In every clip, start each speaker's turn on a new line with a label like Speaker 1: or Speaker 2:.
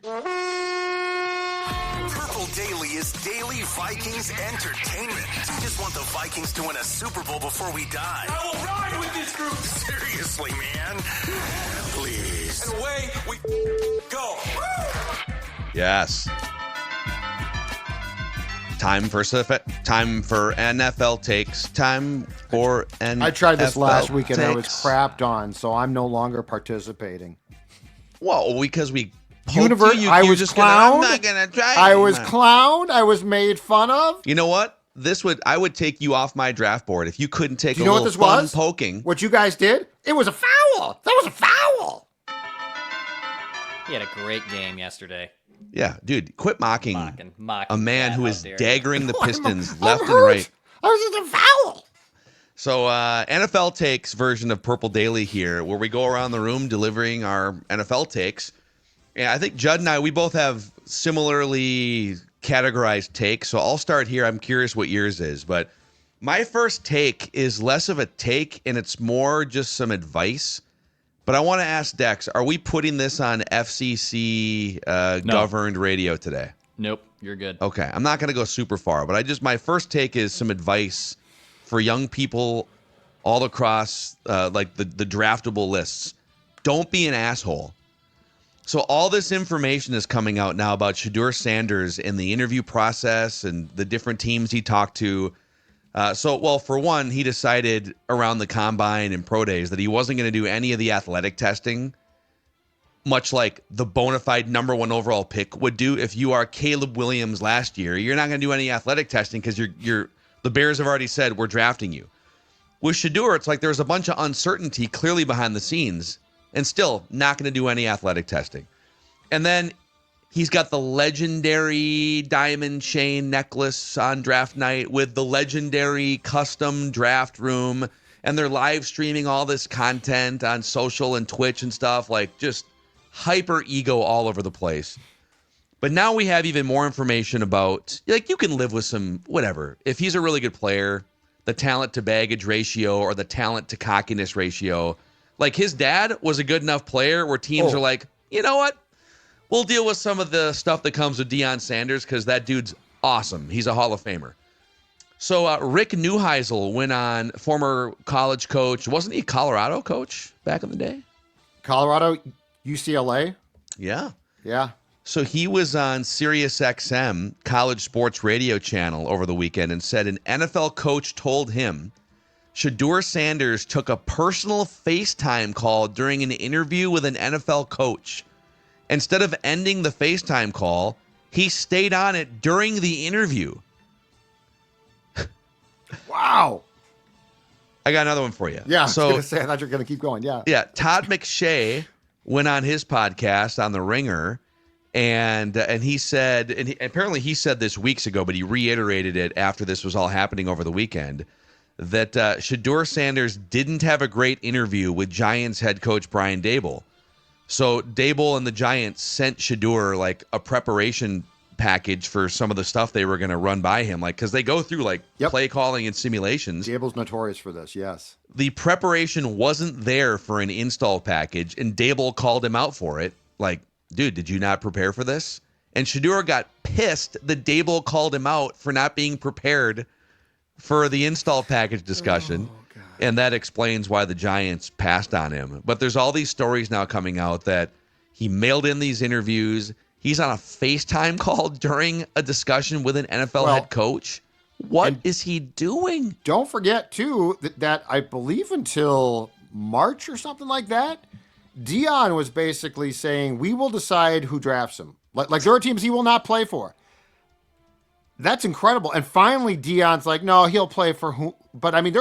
Speaker 1: Purple Daily is daily Vikings entertainment. We just want the Vikings to win a Super Bowl before we die.
Speaker 2: I will ride with this group.
Speaker 1: Seriously, man. Please.
Speaker 2: And away we go.
Speaker 3: Yes. Time for NFL takes. Time for NFL
Speaker 4: I tried this last week and I was
Speaker 3: takes.
Speaker 4: crapped on, so I'm no longer participating.
Speaker 3: Well, because we
Speaker 4: I was clowned.
Speaker 3: I'm not gonna try.
Speaker 4: I was clowned. I was made fun of.
Speaker 3: You know what? I would take you off my draft board if you couldn't take
Speaker 4: Do you know
Speaker 3: little
Speaker 4: what this
Speaker 3: fun
Speaker 4: was?
Speaker 3: poking.
Speaker 4: What you guys did? It was a foul. That was a foul.
Speaker 5: He had a great game yesterday.
Speaker 3: Yeah, dude, quit mocking a man who is daggering the Pistons left and right.
Speaker 4: I was just a foul.
Speaker 3: So NFL takes version of Purple Daily here, where we go around the room delivering our NFL takes. And I think Judd and I, we both have similarly categorized takes. So I'll start here. I'm curious what yours is. But my first take is less of a take, and it's more just some advice. But I want to ask Dex, are we putting this on FCC governed radio today?
Speaker 5: Nope, you're good.
Speaker 3: Okay, I'm not going to go super far, but my first take is some advice for young people all across like the draftable lists. Don't be an asshole. So all this information is coming out now about Shedeur Sanders in the interview process and the different teams he talked to. For one, he decided around the combine and pro days that he wasn't going to do any of the athletic testing, much like the bona fide number 1 overall pick would do. If you are Caleb Williams last year, you're not going to do any athletic testing because the Bears have already said we're drafting you. With Shedeur, it's like there's a bunch of uncertainty clearly behind the scenes and still not going to do any athletic testing. And then he's got the legendary diamond chain necklace on draft night with the legendary custom draft room. And they're live streaming all this content on social and Twitch and stuff, like just hyper ego all over the place. But now we have even more information about, like, you can live with some, whatever. If he's a really good player, the talent to baggage ratio or the talent to cockiness ratio, like his dad was a good enough player where teams are like, you know what? We'll deal with some of the stuff that comes with Deion Sanders because that dude's awesome. He's a Hall of Famer. So Rick Neuheisel went on, former college coach. Wasn't he a Colorado coach back in the day?
Speaker 4: Colorado, UCLA?
Speaker 3: Yeah.
Speaker 4: Yeah.
Speaker 3: So he was on Sirius XM, college sports radio channel, over the weekend and said an NFL coach told him Shedeur Sanders took a personal FaceTime call during an interview with an NFL coach. Instead of ending the FaceTime call, he stayed on it during the interview.
Speaker 4: Wow.
Speaker 3: I got another one for you.
Speaker 4: Yeah, I was going to say, I thought you were going to keep going. Yeah.
Speaker 3: Yeah, Todd McShay went on his podcast on The Ringer, and he said, apparently he said this weeks ago, but he reiterated it after this was all happening over the weekend, that Shedeur Sanders didn't have a great interview with Giants head coach Brian Daboll. So Daboll and the Giants sent Shedeur like a preparation package for some of the stuff they were going to run by him, like because they go through like play calling and simulations.
Speaker 4: Daboll's notorious for this. Yes.
Speaker 3: The preparation wasn't there for an install package, and Daboll called him out for it. Like, dude, did you not prepare for this? And Shedeur got pissed that Daboll called him out for not being prepared for the install package discussion. And that explains why the Giants passed on him. But there's all these stories now coming out that he mailed in these interviews. He's on a FaceTime call during a discussion with an NFL head coach. What is he doing?
Speaker 4: Don't forget, too, that I believe until March or something like that, Dion was basically saying, we will decide who drafts him. Like there are teams he will not play for. That's incredible. And finally, Dion's like, no, he'll play for who. But I mean,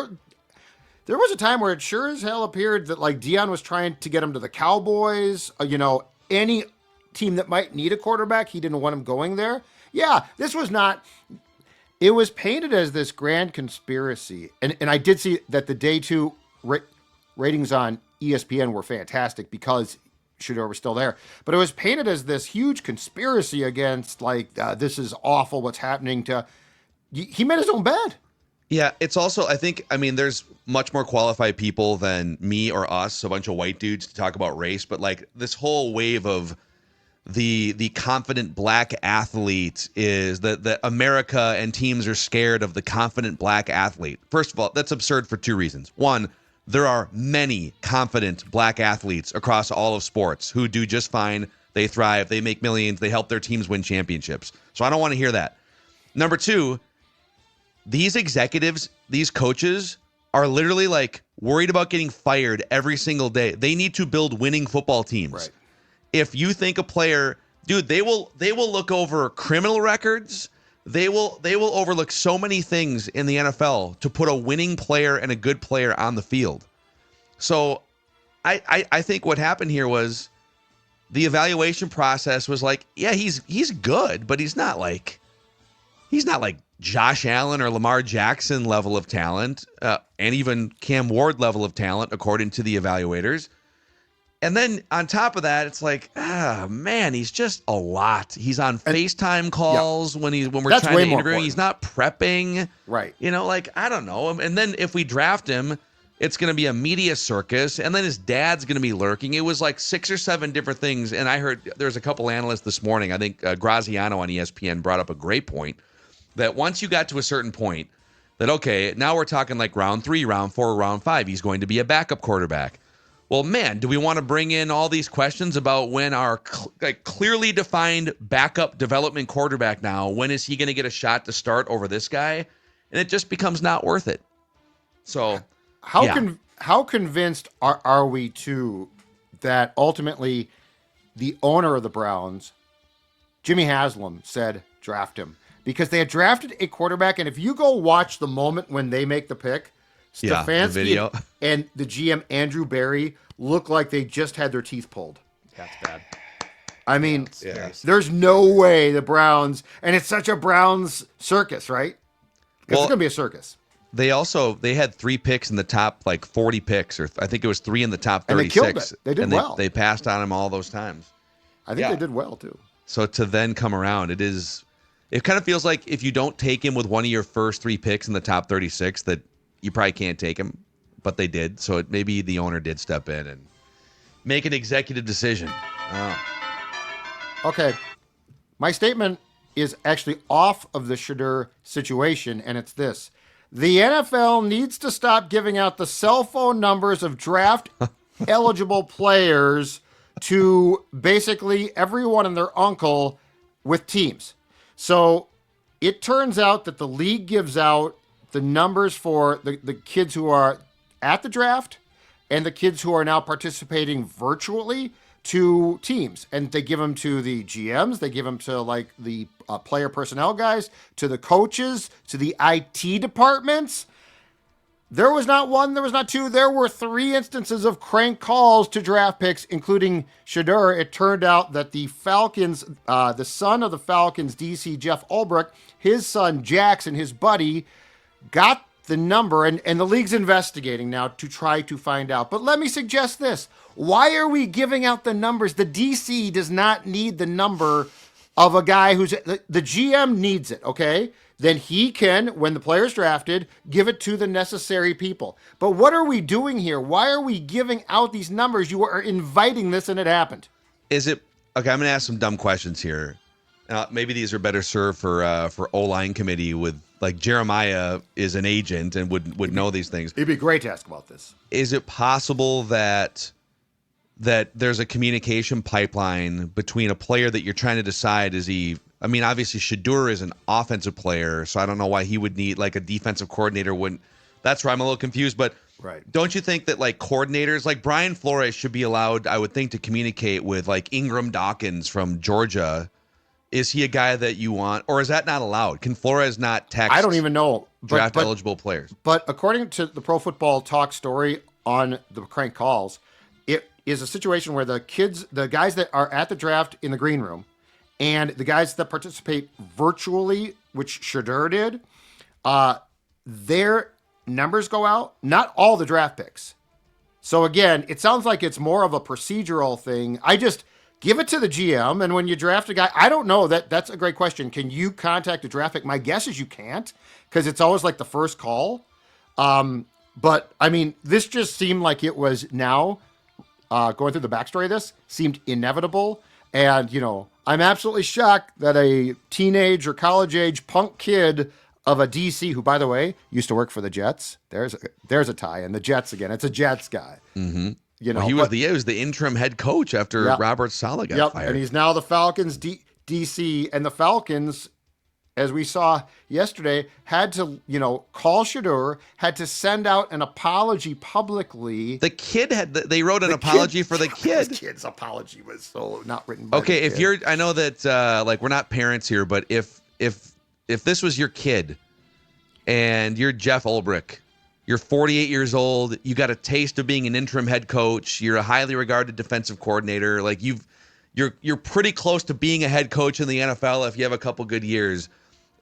Speaker 4: there was a time where it sure as hell appeared that like Dion was trying to get him to the Cowboys, any team that might need a quarterback. He didn't want him going there. Yeah, this was not, it was painted as this grand conspiracy. And I did see that the day 2 ratings on ESPN were fantastic because Shedeur was still there. But it was painted as this huge conspiracy against this is awful what's happening to, he made his own bed.
Speaker 3: Yeah, it's also, there's much more qualified people than me or us, a bunch of white dudes to talk about race, but like this whole wave of the confident black athlete is that America and teams are scared of the confident black athlete. First of all, that's absurd for two reasons. One, there are many confident black athletes across all of sports who do just fine. They thrive. They make millions. They help their teams win championships. So I don't want to hear that. Number two, these executives, these coaches are literally like worried about getting fired every single day. They need to build winning football teams.
Speaker 4: Right.
Speaker 3: If you think a player, dude, they will look over criminal records. They will overlook so many things in the NFL to put a winning player and a good player on the field. So I think what happened here was the evaluation process was like, yeah, he's good, but he's not like Josh Allen or Lamar Jackson level of talent, and even Cam Ward level of talent, according to the evaluators. And then on top of that, it's like, man, he's just a lot. He's on FaceTime calls when we're
Speaker 4: That's
Speaker 3: trying
Speaker 4: way
Speaker 3: to
Speaker 4: more
Speaker 3: interview him.
Speaker 4: important.
Speaker 3: He's not prepping.
Speaker 4: Right.
Speaker 3: You know, like, I don't know. And then if we draft him, it's going to be a media circus. And then his dad's going to be lurking. It was like 6 or 7 different things. And I heard there's a couple analysts this morning. I think Graziano on ESPN brought up a great point that once you got to a certain point that, okay, now we're talking like round 3, round 4, round 5, he's going to be a backup quarterback. Well, man, do we want to bring in all these questions about when our clearly defined backup development quarterback now, when is he going to get a shot to start over this guy? And it just becomes not worth it. So
Speaker 4: how convinced are we too that ultimately the owner of the Browns, Jimmy Haslam, said draft him? Because they had drafted a quarterback, and if you go watch the moment when they make the pick, Stefanski and the GM Andrew Berry look like they just had their teeth pulled.
Speaker 5: That's bad.
Speaker 4: I mean, there's no way the Browns, and it's such a Browns circus, right? Because it's going to be a circus.
Speaker 3: They had 3 picks in the top like 40 picks, or I think it was 3 in the top 36.
Speaker 4: And they killed it. They did well.
Speaker 3: They passed on him all those times.
Speaker 4: I think they did well too.
Speaker 3: So to then come around, it kind of feels like if you don't take him with one of your first 3 picks in the top 36, that you probably can't take him, but they did. So maybe the owner did step in and make an executive decision.
Speaker 4: Okay. My statement is actually off of the Shedeur situation, and it's this. The NFL needs to stop giving out the cell phone numbers of draft-eligible players to basically everyone and their uncle with teams. So it turns out that the league gives out the numbers for the kids who are at the draft and the kids who are now participating virtually to teams. And they give them to the GMs. They give them to like the player personnel guys, to the coaches, to the IT departments. There was not 1, there was not 2. There were 3 instances of crank calls to draft picks, including Shedeur. It turned out that the Falcons, the son of the Falcons, DC Jeff Ulbrich, his son Jax and his buddy got the number, and the league's investigating now to try to find out. But let me suggest this. Why are we giving out the numbers? The DC does not need the number of a guy who's... The GM needs it, okay? Then he can, when the player's drafted, give it to the necessary people. But what are we doing here? Why are we giving out these numbers? You are inviting this, and it happened.
Speaker 3: Is it... Okay, I'm going to ask some dumb questions here. Maybe these are better served for O-line committee with, like, Jeremiah is an agent and would know these things.
Speaker 4: It'd be great to ask about this.
Speaker 3: Is it possible that there's a communication pipeline between a player that you're trying to decide, is he... I mean, obviously, Shedeur is an offensive player, so I don't know why he would need, like, a defensive coordinator wouldn't... That's where I'm a little confused, but don't you think that, like, coordinators, like Brian Flores should be allowed, I would think, to communicate with, like, Ingram Dawkins from Georgia? Is he a guy that you want, or is that not allowed? Can Flores not text?
Speaker 4: I don't even know.
Speaker 3: Draft eligible players.
Speaker 4: But according to the Pro Football Talk story on the crank calls, it is a situation where the guys that are at the draft in the green room, and the guys that participate virtually, which Shedeur did, their numbers go out. Not all the draft picks. So again, it sounds like it's more of a procedural thing. I just give it to the GM, and when you draft a guy, I don't know. That's a great question. Can you contact a draft pick? My guess is you can't, because it's always like the first call. But I mean, this just seemed like it was now going through the backstory of this seemed inevitable. And, I'm absolutely shocked that a teenage or college age punk kid of a DC, who, by the way, used to work for the Jets. There's a tie, and the Jets again. It's a Jets guy.
Speaker 3: Mm-hmm. He was the interim head coach after Robert Saleh got fired.
Speaker 4: And he's now the Falcons DC, and the Falcons, as we saw yesterday, had to, call Shedeur, had to send out an apology publicly.
Speaker 3: The kid they wrote an apology for the kid.
Speaker 4: The kid's apology was so not written by the
Speaker 3: if
Speaker 4: kid.
Speaker 3: I know that we're not parents here, but if this was your kid and you're Jeff Ulbrich, you're 48 years old, you got a taste of being an interim head coach, you're a highly regarded defensive coordinator, like you're pretty close to being a head coach in the NFL if you have a couple good years,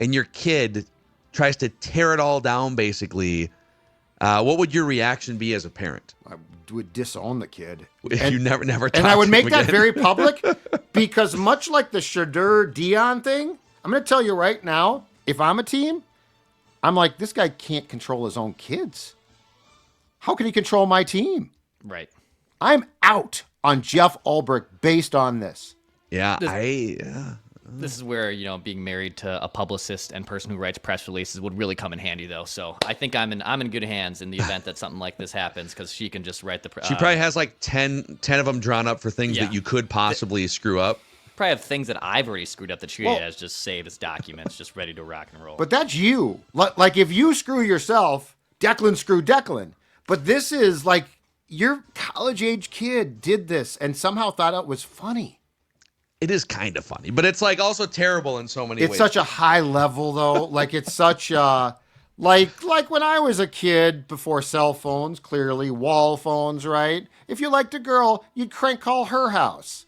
Speaker 3: and your kid tries to tear it all down basically, what would your reaction be as a parent?
Speaker 4: I would disown the kid.
Speaker 3: You never talk
Speaker 4: and I would
Speaker 3: to
Speaker 4: make
Speaker 3: him
Speaker 4: that
Speaker 3: again.
Speaker 4: very public, because much like the Shedeur Dion thing, I'm going to tell you right now, if I'm a team, I'm like, this guy can't control his own kids. How can he control my team?
Speaker 5: Right.
Speaker 4: I'm out on Jeff Ulbrich based on this.
Speaker 3: Yeah,
Speaker 5: This is where, being married to a publicist and person who writes press releases would really come in handy, though. So I think I'm in good hands in the event that something like this happens, because she can just write the.
Speaker 3: She probably has like 10 of them drawn up for things that you could possibly screw up.
Speaker 5: Probably have things that I've already screwed up that she has just saved as documents, just ready to rock and roll.
Speaker 4: But that's you. Like if you screw yourself, Declan screwed Declan. But this is like your college-age kid did this and somehow thought it was funny.
Speaker 3: It is kind of funny, but it's like also terrible in so many ways.
Speaker 4: It's such a high level, though. Like it's such a like when I was a kid before cell phones, clearly wall phones, right? If you liked a girl, you'd crank call her house,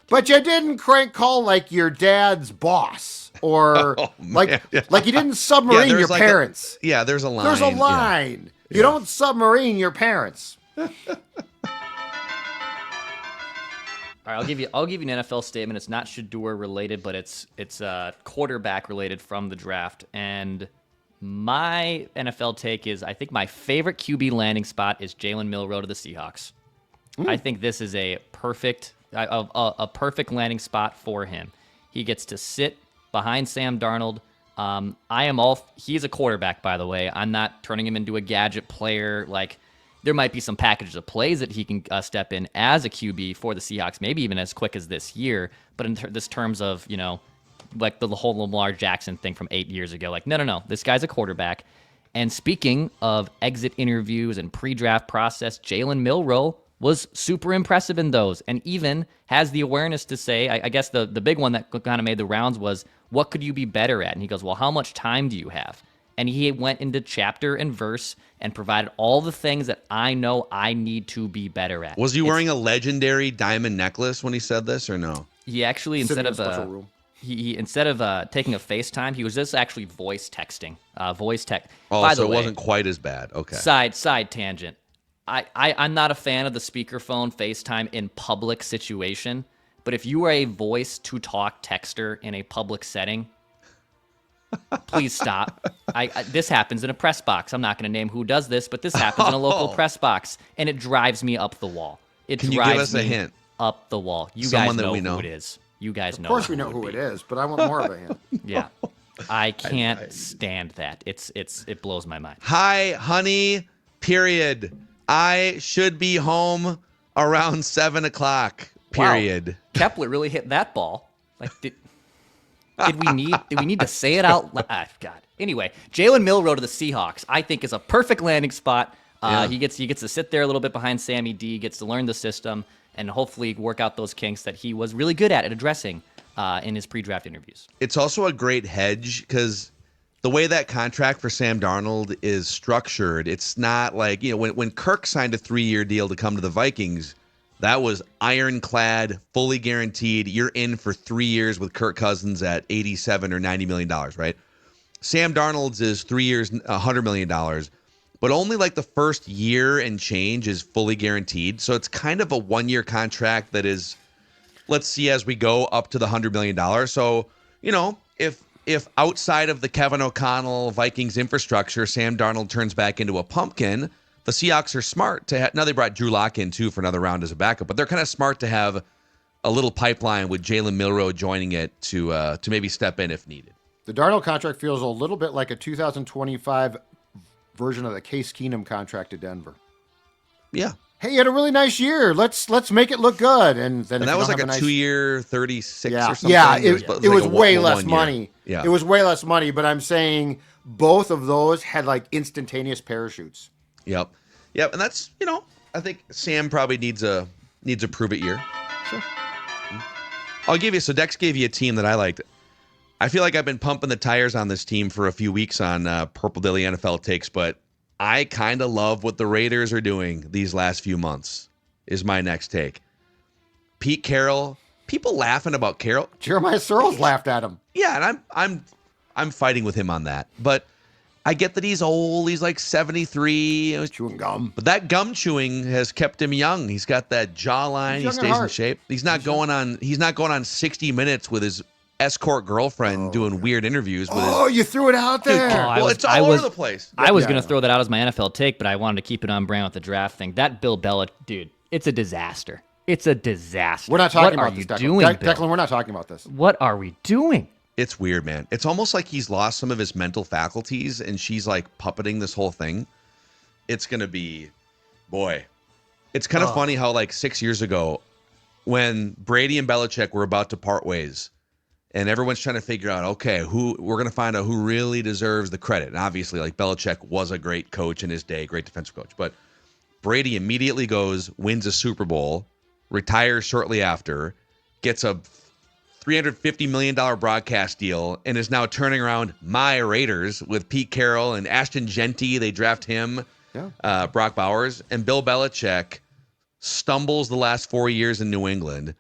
Speaker 4: but you didn't crank call like your dad's boss or like you didn't submarine your parents.
Speaker 3: There's a line.
Speaker 4: There's a line. You don't submarine your parents.
Speaker 5: All right, I'll give you an NFL statement. It's not Shedeur related, but it's quarterback related from the draft. And my NFL take is, I think my favorite QB landing spot is Jalen Milroe to the Seahawks. I think this is a perfect landing spot for him. He gets to sit behind Sam Darnold. He's a quarterback, by the way. I'm not turning him into a gadget player. Like, there might be some packages of plays that he can step in as a QB for the Seahawks, maybe even as quick as this year. But in this terms of, like the whole Lamar Jackson thing from 8 years ago, like, no, this guy's a quarterback. And speaking of exit interviews and pre-draft process, Jalen Milroe was super impressive in those, and even has the awareness to say, I guess the big one that kind of made the rounds was, what could you be better at? And he goes, well, how much time do you have? And he went into chapter and verse and provided all the things that I know I need to be better at.
Speaker 3: Was he wearing a legendary diamond necklace when he said this, or no?
Speaker 5: He actually, instead of taking a FaceTime, he was just actually voice texting. Voice text.
Speaker 3: Oh,
Speaker 5: By
Speaker 3: so
Speaker 5: the
Speaker 3: it
Speaker 5: way,
Speaker 3: wasn't quite as bad. Okay.
Speaker 5: Side tangent. I'm not a fan of the speakerphone FaceTime in public situation, but if you are a voice-to-talk texter in a public setting, please stop. This happens in a press box. I'm not going to name who does this, but this happens in a local press box, and it drives me up the wall.
Speaker 3: Can you give us a hint?
Speaker 5: Up the wall.
Speaker 3: Someone
Speaker 5: guys
Speaker 3: that we know
Speaker 5: who it is. You guys know.
Speaker 4: Of course we know who it is, but I want more of a hint.
Speaker 5: Yeah. I can't stand that. It blows my mind.
Speaker 3: Hi, honey, period. I should be home around 7 o'clock, period.
Speaker 5: Wow. Kepler really hit that ball. Like, did we need to say it out loud? God. Anyway, Jalen Milroe to the Seahawks, I think, is a perfect landing spot. He gets to sit there a little bit behind Sammy D, gets to learn the system, and hopefully work out those kinks that he was really good at addressing in his pre-draft interviews.
Speaker 3: It's also a great hedge because the way that contract for Sam Darnold is structured, it's not like, when Kirk signed a 3-year deal to come to the Vikings, that was ironclad, fully guaranteed. You're in for 3 years with Kirk Cousins at $87 or $90 million, right? Sam Darnold's is 3 years, $100 million, but only like the first year and change is fully guaranteed. So it's kind of a 1-year contract that is, let's see as we go up to the $100 million. So, if outside of the Kevin O'Connell Vikings infrastructure, Sam Darnold turns back into a pumpkin, the Seahawks are smart to have. Now they brought Drew Lock in too for another round as a backup, but they're kind of smart to have a little pipeline with Jalen Milroe joining it to maybe step in if needed.
Speaker 4: The Darnold contract feels a little bit like a 2025 version of the Case Keenum contract to Denver.
Speaker 3: Yeah.
Speaker 4: Hey, you had a really nice year. Let's make it look good. And then
Speaker 3: And that was like a 2-year, 36 or something.
Speaker 4: Yeah, it was
Speaker 3: like
Speaker 4: way less money.
Speaker 3: Yeah.
Speaker 4: It was way less money, but I'm saying both of those had like instantaneous parachutes.
Speaker 3: Yep. And that's, I think Sam probably needs a prove it year.
Speaker 4: Sure.
Speaker 3: So Dex gave you a team that I liked. I feel like I've been pumping the tires on this team for a few weeks on Purple Daily NFL Takes, but I kind of love what the Raiders are doing these last few months, is my next take. Pete Carroll, people laughing about Carroll.
Speaker 4: Jeremiah Searles laughed at him.
Speaker 3: Yeah, and I'm fighting with him on that. But I get that he's old. He's like 73.
Speaker 4: Chewing gum.
Speaker 3: But that gum chewing has kept him young. He's got that jawline. He stays in shape. He's not going on 60 Minutes with his escort girlfriend doing weird interviews with his.
Speaker 4: You threw it out there.
Speaker 3: It's all over the place.
Speaker 5: I was going to throw that out as my NFL take, but I wanted to keep it on brand with the draft thing. That Bill Belichick, dude, it's a disaster. It's a disaster.
Speaker 4: We're not talking about
Speaker 5: this,
Speaker 4: Declan.
Speaker 5: Doing,
Speaker 4: Declan, we're not talking about this.
Speaker 5: What are we doing?
Speaker 3: It's weird, man. It's almost like he's lost some of his mental faculties, and she's like puppeting this whole thing. It's going to be, boy. It's kind of funny how like 6 years ago, when Brady and Belichick were about to part ways, and everyone's trying to figure out, okay, we're going to find out who really deserves the credit. And obviously, like Belichick was a great coach in his day, great defensive coach. But Brady immediately wins a Super Bowl, retires shortly after, gets a $350 million broadcast deal, and is now turning around my Raiders with Pete Carroll and Ashton Genty. They draft him, Brock Bowers, and Bill Belichick stumbles the last 4 years in New England,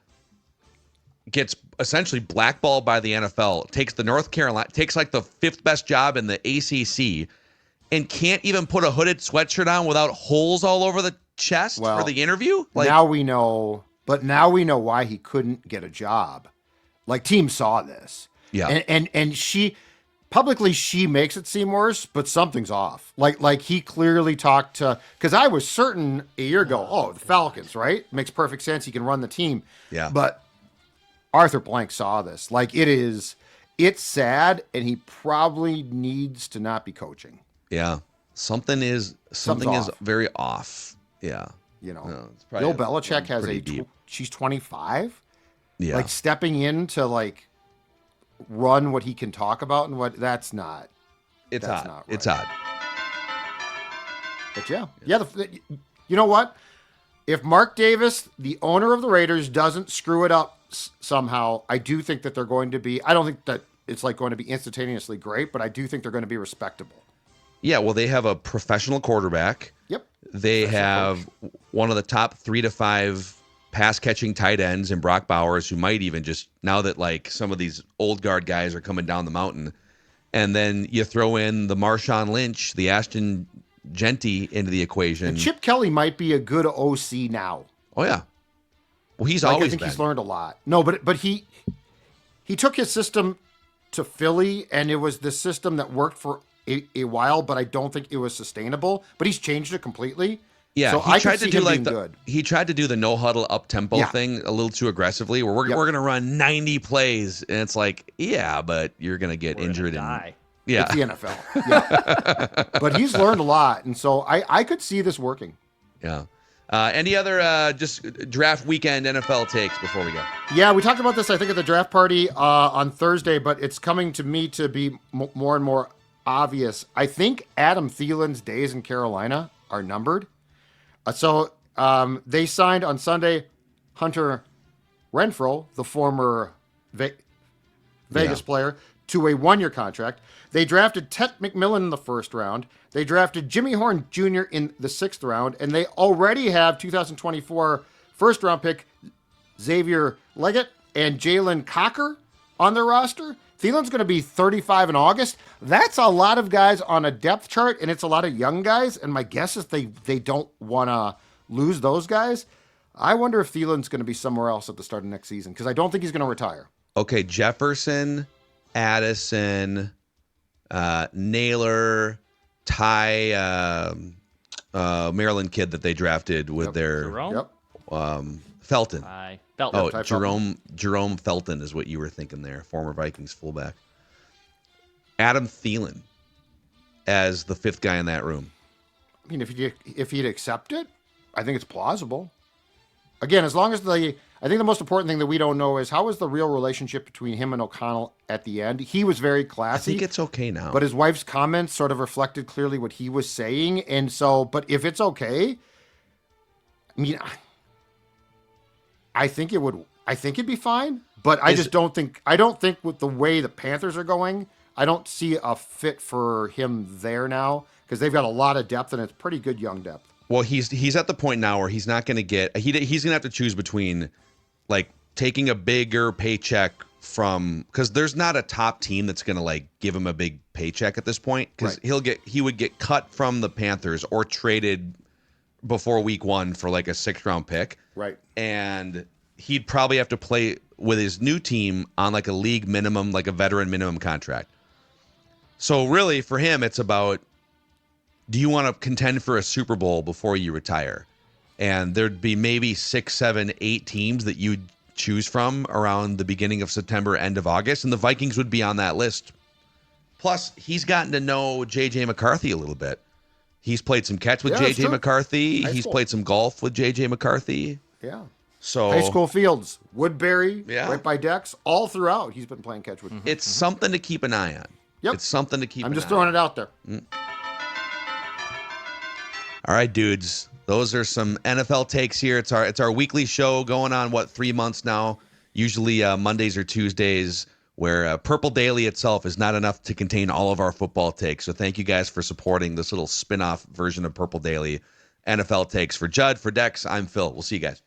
Speaker 3: gets essentially blackballed by the NFL, takes like the fifth best job in the ACC, and can't even put a hooded sweatshirt on without holes all over the chest for the interview.
Speaker 4: Now we know why he couldn't get a job. Like, teams saw this.
Speaker 3: Yeah.
Speaker 4: And she publicly makes it seem worse, but something's off. Like he clearly talked to, because I was certain a year ago, the Falcons, right? Makes perfect sense. He can run the team.
Speaker 3: Yeah.
Speaker 4: But Arthur Blank saw this. Like, it's sad, and he probably needs to not be coaching.
Speaker 3: Yeah. Something is very off. Yeah.
Speaker 4: Bill Belichick has she's 25.
Speaker 3: Yeah.
Speaker 4: Like, stepping in to like run what he can talk about and what that's not.
Speaker 3: It's
Speaker 4: that's
Speaker 3: odd.
Speaker 4: Not right.
Speaker 3: It's odd.
Speaker 4: But yeah. You know what? If Mark Davis, the owner of the Raiders, doesn't screw it up somehow, I do think that they're going to be. I don't think that it's like going to be instantaneously great, but I do think they're going to be respectable.
Speaker 3: Yeah. Well, they have a professional quarterback.
Speaker 4: Yep.
Speaker 3: They have one of the top 3 to 5 pass catching tight ends in Brock Bowers, who might even just, now that like some of these old guard guys are coming down the mountain, and then you throw in the Marshawn Lynch, the Ashton Genty into the equation.
Speaker 4: And Chip Kelly might be a good OC now.
Speaker 3: Oh yeah. Well, he's
Speaker 4: I
Speaker 3: always
Speaker 4: think
Speaker 3: been.
Speaker 4: he's learned a lot. No, but he took his system to Philly, and it was the system that worked for a while, but I don't think it was sustainable. But he's changed it completely.
Speaker 3: Yeah,
Speaker 4: so
Speaker 3: he tried to do like he tried to do the no huddle up tempo thing a little too aggressively, where we're gonna run 90 plays, and it's like, yeah, but you're gonna get injured and die. Yeah,
Speaker 4: it's the NFL. Yeah. But he's learned a lot, and so I could see this working.
Speaker 3: Yeah. Any other just draft weekend NFL takes before we go?
Speaker 4: Yeah, we talked about this, I think, at the draft party on Thursday, but it's coming to me to be more and more obvious. I think Adam Thielen's days in Carolina are numbered. So they signed on Sunday Hunter Renfrow, the former Vegas player, to a 1-year contract. They drafted Ted McMillan in the 1st round. They drafted Jimmy Horn Jr. in the 6th round, and they already have 2024 first-round pick Xavier Leggett and Jalen Cocker on their roster. Thielen's going to be 35 in August. That's a lot of guys on a depth chart, and it's a lot of young guys, and my guess is they don't want to lose those guys. I wonder if Thielen's going to be somewhere else at the start of next season, because I don't think he's going to retire.
Speaker 3: Okay, Jefferson, Addison, Naylor, Ty, Maryland kid that they drafted with their...
Speaker 5: Jerome?
Speaker 4: Yep.
Speaker 3: Felton.
Speaker 5: Felton.
Speaker 3: Oh, Jerome Felton is what you were thinking there, former Vikings fullback. Adam Thelen as the fifth guy in that room.
Speaker 4: I mean, if he'd accept it, I think it's plausible. Again, as long as I think the most important thing that we don't know is how was the real relationship between him and O'Connell at the end. He was very classy.
Speaker 3: I think it's okay now.
Speaker 4: But his wife's comments sort of reflected clearly what he was saying. And so, but if it's okay, I mean, I think it'd be fine. But I don't think with the way the Panthers are going, I don't see a fit for him there now because they've got a lot of depth and it's pretty good young depth.
Speaker 3: Well, he's at the point now where he's not going to get he's going to have to choose between like taking a bigger paycheck from because there's not a top team that's going to like give him a big paycheck at this point because he would get cut from the Panthers or traded before week 1 for like a 6th round pick.
Speaker 4: Right.
Speaker 3: And he'd probably have to play with his new team on like a league minimum, like a veteran minimum contract. So really for him, it's about, do you want to contend for a Super Bowl before you retire? And there'd be maybe 6, 7, 8 teams that you'd choose from around the beginning of September, end of August, and the Vikings would be on that list. Plus, he's gotten to know J.J. McCarthy a little bit. He's played some catch with J.J. McCarthy. He's played some golf with J.J. McCarthy.
Speaker 4: Yeah.
Speaker 3: So
Speaker 4: high school fields, Woodbury,
Speaker 3: Yeah.
Speaker 4: right by Dex, all throughout. He's been playing catch with.
Speaker 3: It's something to keep an eye on.
Speaker 4: Yep.
Speaker 3: It's something to keep
Speaker 4: I'm
Speaker 3: an
Speaker 4: just
Speaker 3: eye
Speaker 4: throwing
Speaker 3: on.
Speaker 4: it out there.
Speaker 3: All right, dudes. Those are some NFL takes here. It's our weekly show going on, 3 months now? Usually Mondays or Tuesdays, where Purple Daily itself is not enough to contain all of our football takes. So thank you guys for supporting this little spin-off version of Purple Daily NFL takes. For Judd, for Dex, I'm Phil. We'll see you guys.